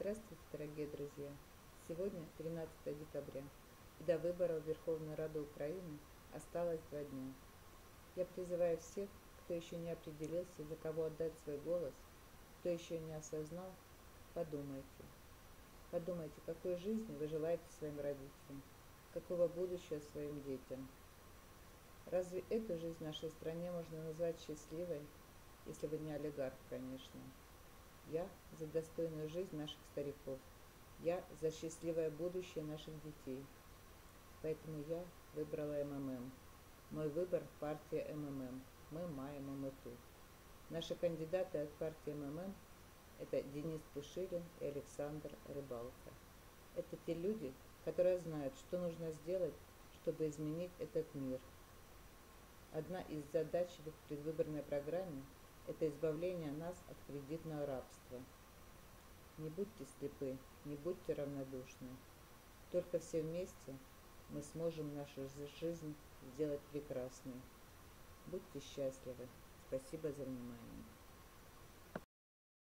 Здравствуйте, дорогие друзья! Сегодня 13 декабря, и до выборов в Верховную Раду Украины осталось 2 дня. Я призываю всех, кто еще не определился, за кого отдать свой голос, кто еще не осознал, подумайте. Подумайте, какой жизни вы желаете своим родителям, какого будущего своим детям. Разве эту жизнь в нашей стране можно назвать счастливой, если вы не олигарх, конечно? Я за достойную жизнь наших стариков. Я за счастливое будущее наших детей. Поэтому я выбрала МММ. Мой выбор – партия МММ. Мы маем, мы тут. Наши кандидаты от партии МММ – это Денис Пушилин и Александр Рыбалко. Это те люди, которые знают, что нужно сделать, чтобы изменить этот мир. Одна из задач в их предвыборной программе – это избавление нас от кредитного рабства. Не будьте слепы, не будьте равнодушны. Только все вместе мы сможем нашу жизнь сделать прекрасной. Будьте счастливы. Спасибо за внимание.